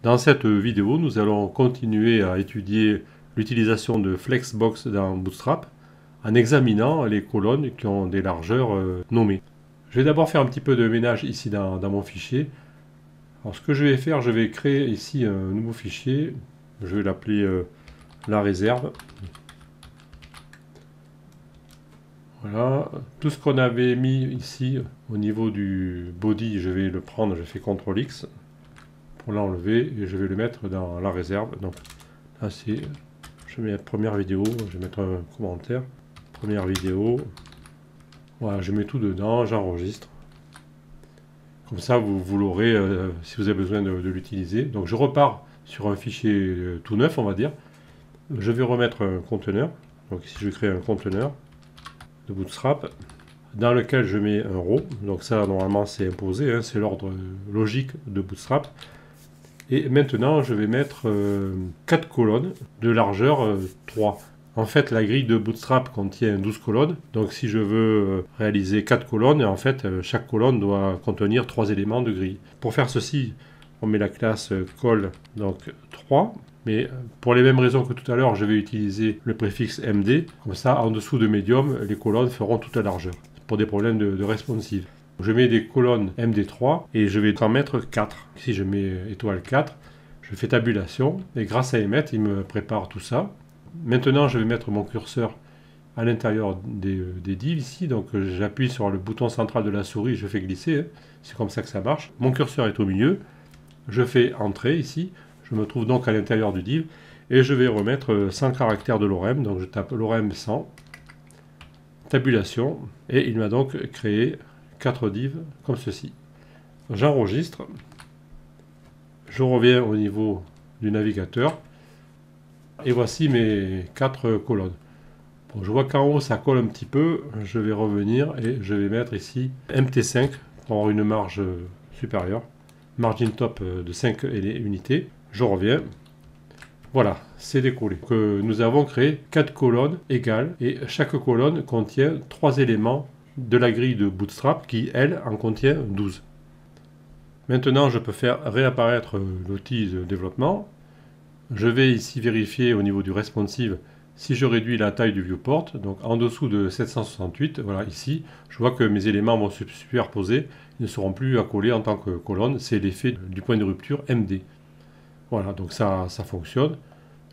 Dans cette vidéo, nous allons continuer à étudier l'utilisation de Flexbox dans Bootstrap en examinant les colonnes qui ont des largeurs nommées. Je vais d'abord faire un petit peu de ménage ici dans mon fichier. Alors ce que je vais faire, je vais créer ici un nouveau fichier. Je vais l'appeler la réserve. Voilà, tout ce qu'on avait mis ici au niveau du body, je vais le prendre, je fais CTRL X pour l'enlever et je vais le mettre dans la réserve. Donc là c'est, je mets la première vidéo, je vais mettre un commentaire, première vidéo, voilà, je mets tout dedans, j'enregistre. Comme ça vous l'aurez si vous avez besoin de l'utiliser. Donc je repars sur un fichier tout neuf, on va dire. Je vais remettre un conteneur, donc ici je crée un conteneur de Bootstrap dans lequel je mets un row, donc ça normalement c'est imposé, hein, c'est l'ordre logique de Bootstrap. Et maintenant je vais mettre 4 colonnes de largeur 3. En fait la grille de Bootstrap contient 12 colonnes, donc si je veux réaliser 4 colonnes, en fait chaque colonne doit contenir 3 éléments de grille. Pour faire ceci, on met la classe call, donc 3. Mais pour les mêmes raisons que tout à l'heure, je vais utiliser le préfixe MD. Comme ça, en dessous de medium, les colonnes feront toute la largeur. Pour des problèmes de responsive. Je mets des colonnes MD3 et je vais en mettre 4. Ici, je mets étoile 4. Je fais tabulation. Et grâce à Emmet, il me prépare tout ça. Maintenant, je vais mettre mon curseur à l'intérieur des divs ici. Donc, j'appuie sur le bouton central de la souris. Je fais glisser. Hein. C'est comme ça que ça marche. Mon curseur est au milieu. Je fais entrer ici. Je me trouve donc à l'intérieur du div et je vais remettre 100 caractères de lorem. Donc je tape lorem 100, tabulation, et il m'a donc créé 4 divs comme ceci. J'enregistre, je reviens au niveau du navigateur et voici mes 4 colonnes. Bon, je vois qu'en haut ça colle un petit peu, je vais revenir et je vais mettre ici MT5 pour avoir une marge supérieure, margin top de 5 unités. Je reviens. Voilà, c'est décollé. Nous avons créé 4 colonnes égales et chaque colonne contient 3 éléments de la grille de Bootstrap qui, elle, en contient 12. Maintenant, je peux faire réapparaître l'outil de développement. Je vais ici vérifier au niveau du responsive si je réduis la taille du viewport. Donc en dessous de 768, voilà, ici, je vois que mes éléments vont se superposer. Ils ne seront plus accolés en tant que colonne. C'est l'effet du point de rupture MD. Voilà, donc ça fonctionne.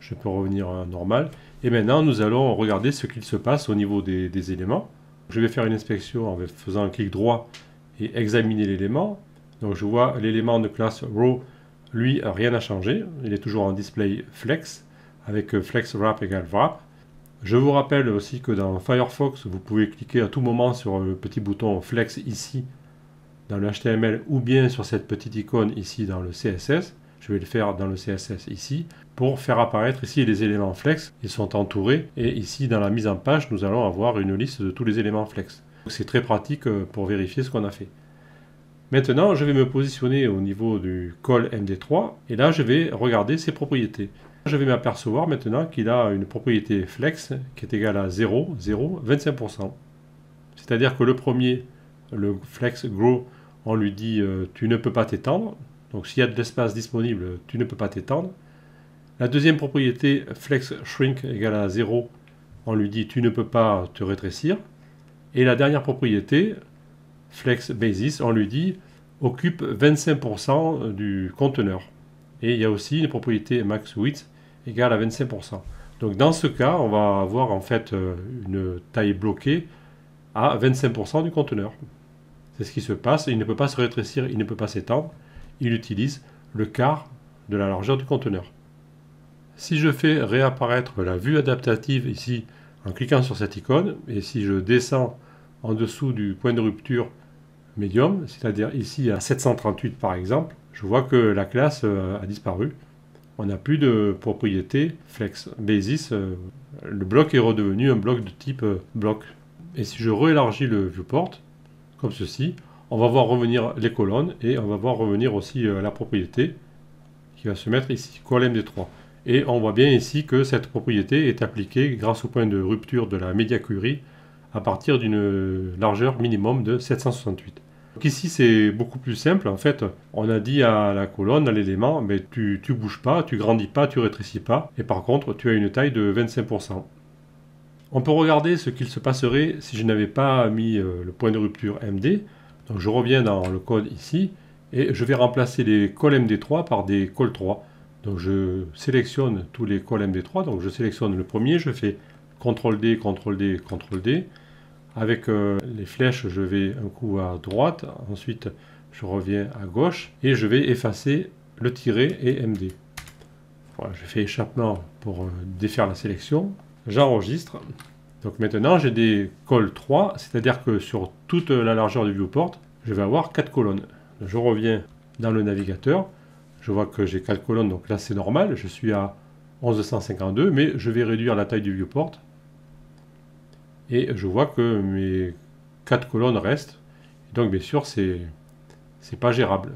Je peux revenir à normal. Et maintenant, nous allons regarder ce qu'il se passe au niveau des éléments. Je vais faire une inspection en faisant un clic droit et examiner l'élément. Donc je vois l'élément de classe row, lui, rien n'a changé. Il est toujours en display flex, avec flex wrap égale wrap. Je vous rappelle aussi que dans Firefox, vous pouvez cliquer à tout moment sur le petit bouton flex ici, dans le HTML, ou bien sur cette petite icône ici dans le CSS. Je vais le faire dans le CSS ici, pour faire apparaître ici les éléments flex. Ils sont entourés, et ici dans la mise en page, nous allons avoir une liste de tous les éléments flex. C'est très pratique pour vérifier ce qu'on a fait. Maintenant, je vais me positionner au niveau du call MD3, et là je vais regarder ses propriétés. Je vais m'apercevoir maintenant qu'il a une propriété flex qui est égale à 0, 0, 25%. C'est-à-dire que le premier, le flex grow, on lui dit tu ne peux pas t'étendre. Donc s'il y a de l'espace disponible, tu ne peux pas t'étendre. La deuxième propriété, flex shrink égale à 0, on lui dit tu ne peux pas te rétrécir. Et la dernière propriété, flex basis, on lui dit occupe 25% du conteneur. Et il y a aussi une propriété max width égale à 25%. Donc dans ce cas, on va avoir en fait une taille bloquée à 25% du conteneur. C'est ce qui se passe, il ne peut pas se rétrécir, il ne peut pas s'étendre. Il utilise le quart de la largeur du conteneur. Si je fais réapparaître la vue adaptative ici en cliquant sur cette icône, et si je descends en dessous du point de rupture médium, c'est-à-dire ici à 738 par exemple, je vois que la classe a disparu. On n'a plus de propriété flex basis. Le bloc est redevenu un bloc de type bloc. Et si je réélargis le viewport, comme ceci, on va voir revenir les colonnes et on va voir revenir aussi la propriété qui va se mettre ici, call MD3. Et on voit bien ici que cette propriété est appliquée grâce au point de rupture de la media query à partir d'une largeur minimum de 768. Donc ici c'est beaucoup plus simple, en fait on a dit à la colonne, à l'élément, mais tu bouges pas, tu grandis pas, tu rétrécis pas, et par contre tu as une taille de 25%. On peut regarder ce qu'il se passerait si je n'avais pas mis le point de rupture MD. Donc je reviens dans le code ici, et je vais remplacer les cols MD3 par des cols 3. Donc je sélectionne tous les cols MD3, donc je sélectionne le premier, je fais CTRL-D, CTRL-D, CTRL-D. Avec les flèches, je vais un coup à droite, ensuite je reviens à gauche, et je vais effacer le tiret et MD. Voilà, je fais échappement pour défaire la sélection. J'enregistre. Donc maintenant j'ai des cols 3, c'est-à-dire que sur toute la largeur du viewport, je vais avoir 4 colonnes. Je reviens dans le navigateur, je vois que j'ai 4 colonnes, donc là c'est normal, je suis à 1152, mais je vais réduire la taille du viewport. Et je vois que mes 4 colonnes restent. Donc bien sûr c'est pas gérable.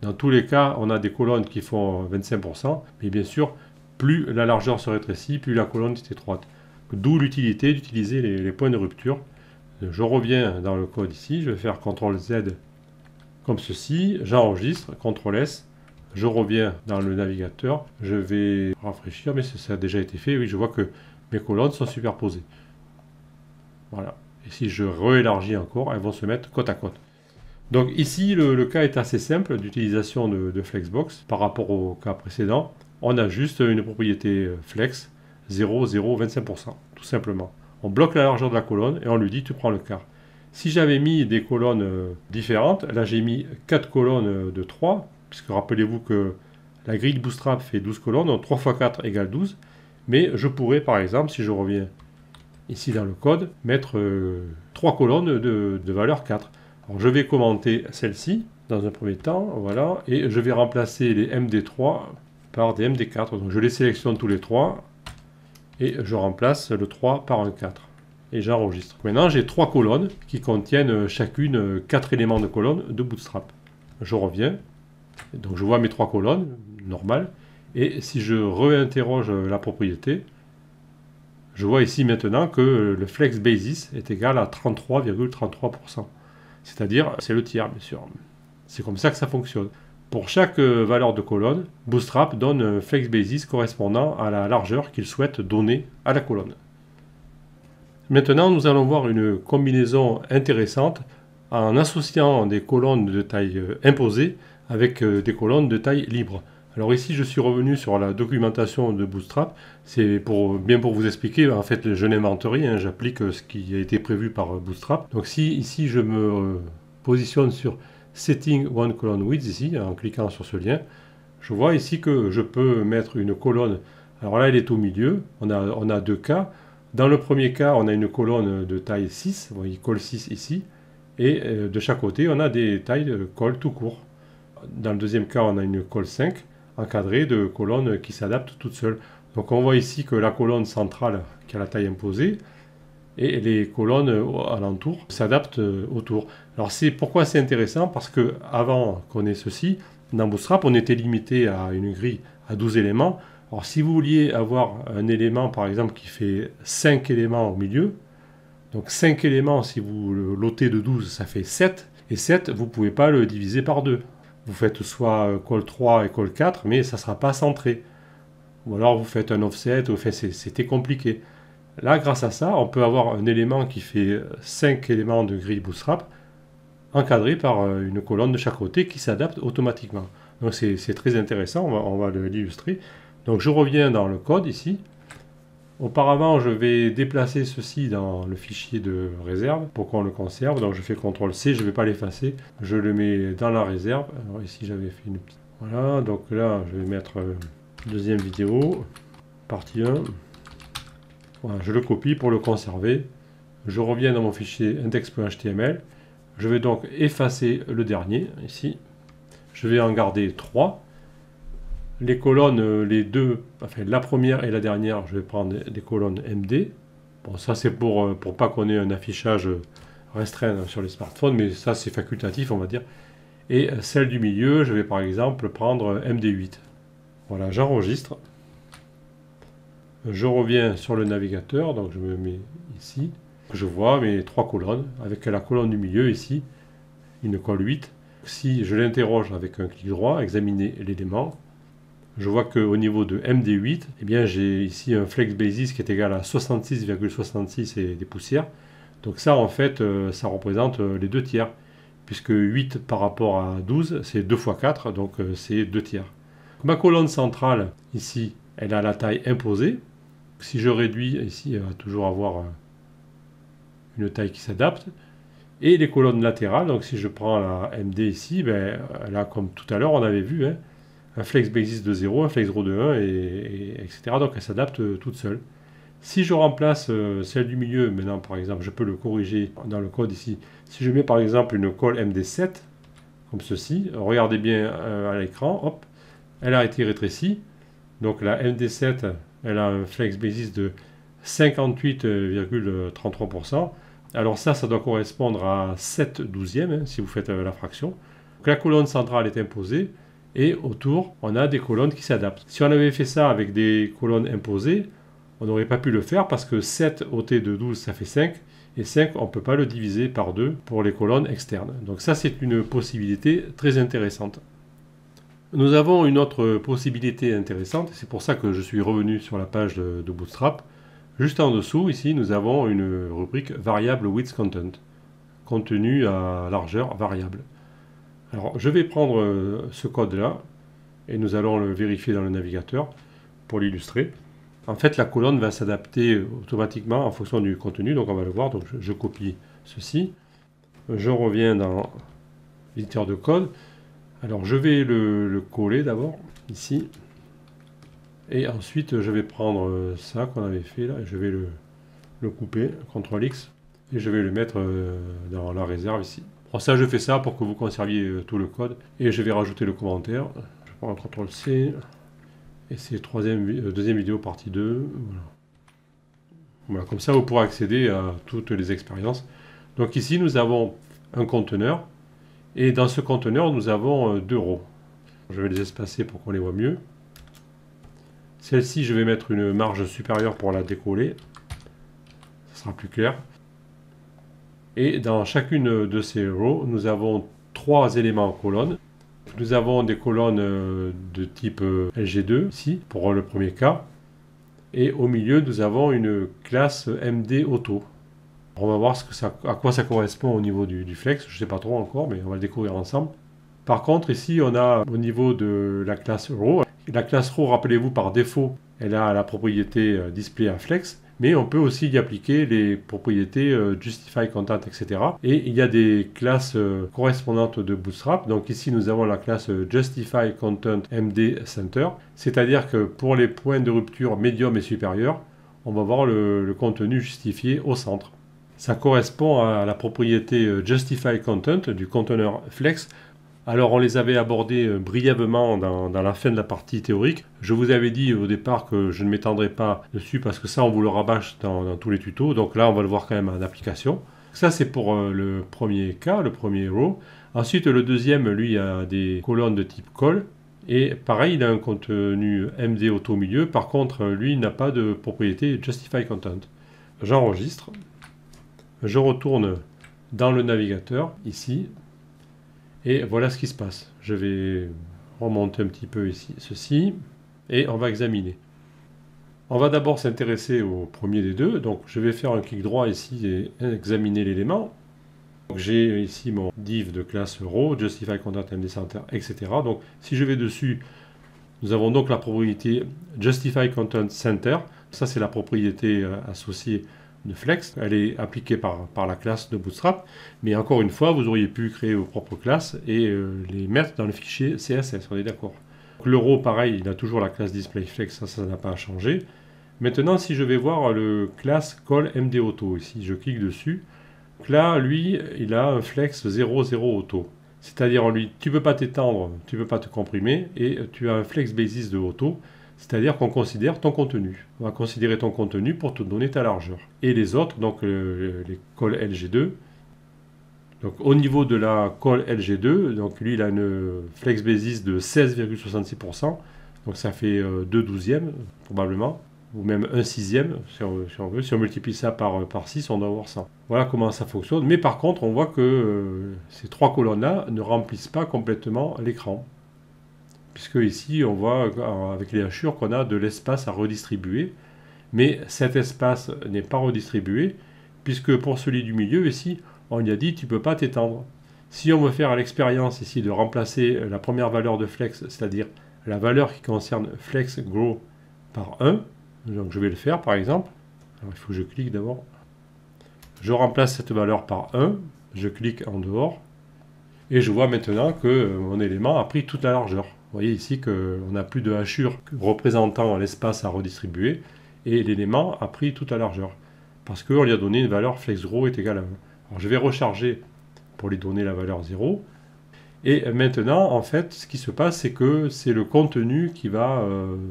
Dans tous les cas, on a des colonnes qui font 25%, mais bien sûr, plus la largeur se rétrécit, plus la colonne est étroite. D'où l'utilité d'utiliser les points de rupture. Je reviens dans le code ici, je vais faire CTRL-Z comme ceci, j'enregistre, CTRL-S, je reviens dans le navigateur, je vais rafraîchir, mais ça a déjà été fait, oui, je vois que mes colonnes sont superposées. Voilà. Et si je réélargis encore, elles vont se mettre côte à côte. Donc ici, le cas est assez simple d'utilisation de Flexbox par rapport au cas précédent. On a juste une propriété flex, 0, 0, 25%, tout simplement. On bloque la largeur de la colonne et on lui dit tu prends le quart. Si j'avais mis des colonnes différentes, là j'ai mis 4 colonnes de 3, puisque rappelez-vous que la grille Bootstrap fait 12 colonnes, donc 3 x 4 égale 12. Mais je pourrais par exemple, si je reviens ici dans le code, mettre 3 colonnes de valeur 4. Alors je vais commenter celle-ci dans un premier temps, voilà, et je vais remplacer les MD3 par des MD4. Donc je les sélectionne tous les 3 et je remplace le 3 par un 4. Et j'enregistre. Maintenant j'ai 3 colonnes qui contiennent chacune 4 éléments de colonne de Bootstrap. Je reviens, donc je vois mes 3 colonnes, normales, et si je réinterroge la propriété, je vois ici maintenant que le flex basis est égal à 33,33%. C'est-à-dire, c'est le tiers, bien sûr. C'est comme ça que ça fonctionne. Pour chaque valeur de colonne, Bootstrap donne un flex basis correspondant à la largeur qu'il souhaite donner à la colonne. Maintenant, nous allons voir une combinaison intéressante en associant des colonnes de taille imposée avec des colonnes de taille libre. Alors ici, je suis revenu sur la documentation de Bootstrap. C'est bien pour vous expliquer, en fait, je n'invente rien, j'applique ce qui a été prévu par Bootstrap. Donc si ici, je me positionne sur Setting One Column Width, ici, en cliquant sur ce lien, je vois ici que je peux mettre une colonne. Alors là, elle est au milieu, on a deux cas. Dans le premier cas, on a une colonne de taille 6, vous voyez, col 6 ici, et de chaque côté, on a des tailles de col tout court. Dans le deuxième cas, on a une col 5, encadrée de colonnes qui s'adaptent toutes seules. Donc on voit ici que la colonne centrale qui a la taille imposée, et les colonnes alentour s'adaptent autour. Alors pourquoi c'est intéressant? Parce que avant qu'on ait ceci, dans Bootstrap, on était limité à une grille à 12 éléments. Alors si vous vouliez avoir un élément par exemple qui fait 5 éléments au milieu, donc 5 éléments si vous le lotez de 12 ça fait 7, et 7 vous ne pouvez pas le diviser par 2. Vous faites soit col 3 et col 4 mais ça ne sera pas centré. Ou alors vous faites un offset, c'était compliqué. Là grâce à ça on peut avoir un élément qui fait 5 éléments de grille Bootstrap encadré par une colonne de chaque côté qui s'adapte automatiquement. Donc c'est très intéressant, on va l'illustrer. Donc je reviens dans le code ici. Auparavant, je vais déplacer ceci dans le fichier de réserve pour qu'on le conserve. Donc je fais CTRL-C, je ne vais pas l'effacer. Je le mets dans la réserve. Alors ici, j'avais fait une petite... Voilà, donc là, je vais mettre deuxième vidéo, partie 1. Voilà, je le copie pour le conserver. Je reviens dans mon fichier index.html. Je vais donc effacer le dernier, ici. Je vais en garder 3. Les colonnes, les deux, enfin la première et la dernière, je vais prendre des colonnes MD. Bon, ça c'est pour pas qu'on ait un affichage restreint sur les smartphones, mais ça c'est facultatif, on va dire. Et celle du milieu, je vais par exemple prendre MD8. Voilà, j'enregistre. Je reviens sur le navigateur, donc je me mets ici. Je vois mes 3 colonnes, avec la colonne du milieu ici. une colle 8. Si je l'interroge avec un clic droit, examiner l'élément, je vois qu'au niveau de MD8, eh bien j'ai ici un flex basis qui est égal à 66,66 et des poussières. Donc ça, en fait, ça représente les 2 tiers, puisque 8 par rapport à 12, c'est 2 fois 4, donc c'est 2 tiers. Ma colonne centrale, ici, elle a la taille imposée. Si je réduis, ici, elle va toujours avoir une taille qui s'adapte. Et les colonnes latérales, donc si je prends la MD ici, ben, là, comme tout à l'heure, on avait vu, hein, un flex basis de 0, un flex draw de 1, etc. Donc elle s'adapte toute seule. Si je remplace celle du milieu, maintenant par exemple, je peux le corriger dans le code ici. Si je mets par exemple une colle MD7, comme ceci, regardez bien à l'écran, hop, elle a été rétrécie. Donc la MD7, elle a un flex basis de 58,33%. Alors ça doit correspondre à 7 douzièmes, hein, si vous faites la fraction. Donc la colonne centrale est imposée, et autour, on a des colonnes qui s'adaptent. Si on avait fait ça avec des colonnes imposées, on n'aurait pas pu le faire parce que 7 ôté de 12, ça fait 5, et 5, on ne peut pas le diviser par 2 pour les colonnes externes. Donc ça, c'est une possibilité très intéressante. Nous avons une autre possibilité intéressante, c'est pour ça que je suis revenu sur la page de Bootstrap. Juste en dessous, ici, nous avons une rubrique variable width content, contenu à largeur variable. Alors, je vais prendre ce code-là, et nous allons le vérifier dans le navigateur pour l'illustrer. En fait, la colonne va s'adapter automatiquement en fonction du contenu, donc on va le voir. Donc, je copie ceci. Je reviens dans l'éditeur de code. Alors, je vais le coller d'abord, ici. Et ensuite, je vais prendre ça qu'on avait fait là, et je vais le couper, CTRL X, et je vais le mettre dans la réserve ici. Bon, ça, je fais ça pour que vous conserviez tout le code, et je vais rajouter le commentaire. Je prends un CTRL C, et c'est deuxième vidéo partie 2. Voilà. Voilà, comme ça, vous pourrez accéder à toutes les expériences. Donc ici, nous avons un conteneur, et dans ce conteneur, nous avons 2 rows. Je vais les espacer pour qu'on les voit mieux. Celle-ci, je vais mettre une marge supérieure pour la décoller. Ça sera plus clair. Et dans chacune de ces rows, nous avons 3 éléments en colonne. Nous avons des colonnes de type LG2, ici, pour le premier cas. Et au milieu, nous avons une classe MD Auto. On va voir à quoi ça correspond au niveau du flex. Je ne sais pas trop encore, mais on va le découvrir ensemble. Par contre, ici, on a au niveau de la classe Row. La classe Row, rappelez-vous, par défaut, elle a la propriété Display à Flex, mais on peut aussi y appliquer les propriétés Justify Content, etc. Et il y a des classes correspondantes de Bootstrap. Donc ici, nous avons la classe Justify Content MD Center, c'est-à-dire que pour les points de rupture médium et supérieur, on va voir le contenu justifié au centre. Ça correspond à la propriété Justify Content du conteneur Flex. Alors on les avait abordés brièvement dans la fin de la partie théorique. Je vous avais dit au départ que je ne m'étendrai pas dessus parce que ça on vous le rabâche dans tous les tutos. Donc là on va le voir quand même en application. Ça c'est pour le premier cas, le premier row. Ensuite le deuxième, lui, a des colonnes de type call. Et pareil, il a un contenu MD Auto au milieu. Par contre, lui, il n'a pas de propriété Justify Content. J'enregistre. Je retourne dans le navigateur, ici. Et voilà ce qui se passe. Je vais remonter un petit peu ici, ceci, et on va examiner. On va d'abord s'intéresser au premier des deux. Donc je vais faire un clic droit ici et examiner l'élément. J'ai ici mon div de classe row, Justify Content MD Center, etc. Donc si je vais dessus, nous avons donc la propriété Justify Content Center. Ça c'est la propriété associée de Flex, elle est appliquée par la classe de Bootstrap, mais encore une fois, vous auriez pu créer vos propres classes et les mettre dans le fichier CSS, on est d'accord. Le row, pareil, il a toujours la classe DisplayFlex, ça n'a pas changé. Maintenant, si je vais voir le classe call MD Auto, ici, je clique dessus, là, lui, il a un flex 00 auto. C'est-à-dire, lui, tu ne peux pas t'étendre, tu ne peux pas te comprimer, et tu as un flex basis de auto. C'est-à-dire qu'on considère ton contenu. On va considérer ton contenu pour te donner ta largeur. Et les autres, donc les calls LG2. Donc au niveau de la call LG2, donc lui il a une flex basis de 16,66%. Donc ça fait 2 douzièmes probablement. ou même 1/6, si on veut. Si on multiplie ça par 6, on doit avoir 100. Voilà comment ça fonctionne. Mais par contre, on voit que ces 3 colonnes-là ne remplissent pas complètement l'écran. Puisque ici, on voit avec les hachures qu'on a de l'espace à redistribuer. Mais cet espace n'est pas redistribué, puisque pour celui du milieu, ici, on lui a dit tu ne peux pas t'étendre. Si on veut faire l'expérience ici de remplacer la première valeur de flex, c'est-à-dire la valeur qui concerne flex grow par 1, donc je vais le faire par exemple. Alors il faut que je clique d'abord. Je remplace cette valeur par 1, je clique en dehors, et je vois maintenant que mon élément a pris toute la largeur. Vous voyez ici qu'on n'a plus de hachure représentant l'espace à redistribuer, et l'élément a pris toute la largeur. Parce qu'on lui a donné une valeur flexGrow est égale à 1. Alors je vais recharger pour lui donner la valeur 0. Et maintenant, en fait, ce qui se passe, c'est que c'est le contenu qui va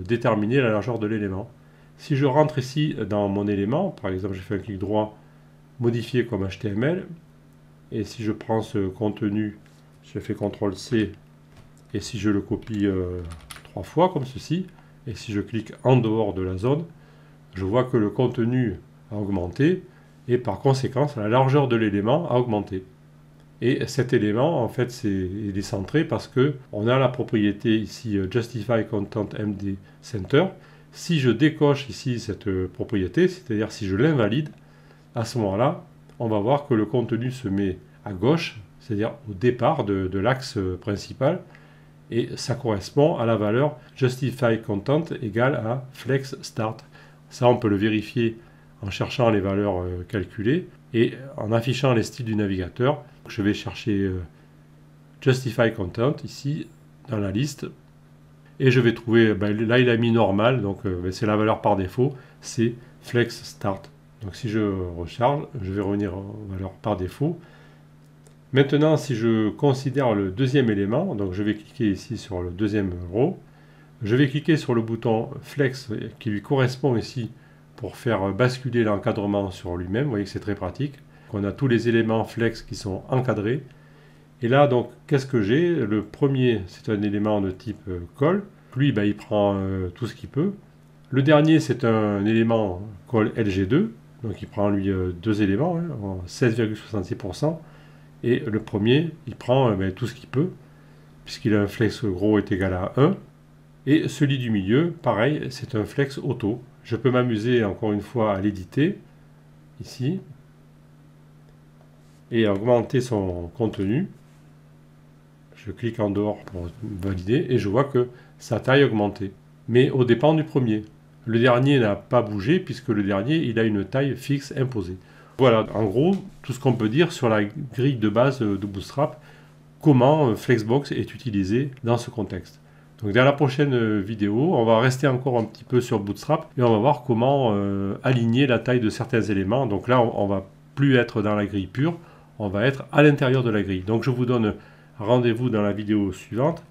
déterminer la largeur de l'élément. Si je rentre ici dans mon élément, par exemple, je fais un clic droit, modifier comme HTML, et si je prends ce contenu, je fais CTRL-C, et si je le copie 3 fois, comme ceci, et si je clique en dehors de la zone, je vois que le contenu a augmenté, et par conséquent, la largeur de l'élément a augmenté. Et cet élément, en fait, il est centré parce qu'on a la propriété ici Justify Content MD Center. Si je décoche ici cette propriété, c'est-à-dire si je l'invalide, à ce moment-là, on va voir que le contenu se met à gauche, c'est-à-dire au départ de l'axe principal, et ça correspond à la valeur Justify Content égale à Flex Start. Ça, on peut le vérifier en cherchant les valeurs calculées et en affichant les styles du navigateur. Je vais chercher Justify Content ici dans la liste et je vais trouver, là il a mis normal, donc c'est la valeur par défaut, c'est Flex Start. Donc si je recharge, je vais revenir aux valeurs par défaut. Maintenant, si je considère le deuxième élément, donc je vais cliquer ici sur le deuxième row, je vais cliquer sur le bouton Flex qui lui correspond ici pour faire basculer l'encadrement sur lui-même. Vous voyez que c'est très pratique. On a tous les éléments flex qui sont encadrés. Et là, donc, qu'est-ce que j'ai? Le premier, c'est un élément de type call. Lui, il prend tout ce qu'il peut. Le dernier, c'est un élément call LG2. Donc, il prend, lui, 2 éléments, 16,66%. Et le premier, il prend tout ce qu'il peut, puisqu'il a un flex gros est égal à 1. Et celui du milieu, pareil, c'est un flex auto. Je peux m'amuser encore une fois à l'éditer, ici, et à augmenter son contenu. Je clique en dehors pour valider, et je vois que sa taille a augmenté. Mais au dépend du premier. Le dernier n'a pas bougé, puisque le dernier, il a une taille fixe imposée. Voilà, en gros, tout ce qu'on peut dire sur la grille de base de Bootstrap, comment Flexbox est utilisé dans ce contexte. Donc dans la prochaine vidéo, on va rester encore un petit peu sur Bootstrap et on va voir comment aligner la taille de certains éléments. Donc là, on va plus être dans la grille pure, on va être à l'intérieur de la grille. Donc je vous donne rendez-vous dans la vidéo suivante.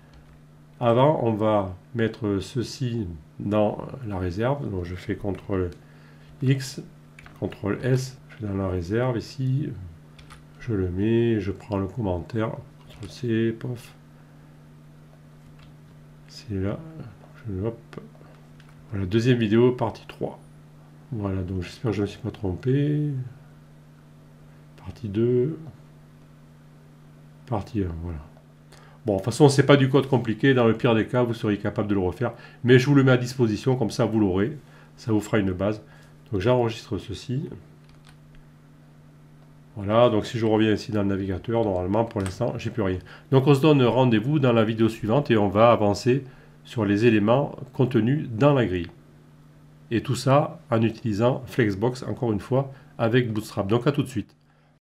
Avant, on va mettre ceci dans la réserve. Donc je fais CTRL-X, CTRL-S, je suis dans la réserve ici. Je le mets, je prends le commentaire, CTRL-C, pof. C'est là, hop. Voilà, deuxième vidéo, partie 3. Voilà, donc j'espère que je ne me suis pas trompé. Partie 2. Partie 1, voilà. Bon, de toute façon, c'est pas du code compliqué. Dans le pire des cas, vous seriez capable de le refaire. Mais je vous le mets à disposition, comme ça vous l'aurez. Ça vous fera une base. Donc j'enregistre ceci. Voilà, donc si je reviens ici dans le navigateur, normalement, pour l'instant, j'ai plus rien. Donc on se donne rendez-vous dans la vidéo suivante et on va avancer sur les éléments contenus dans la grille. Et tout ça en utilisant Flexbox, encore une fois, avec Bootstrap. Donc à tout de suite.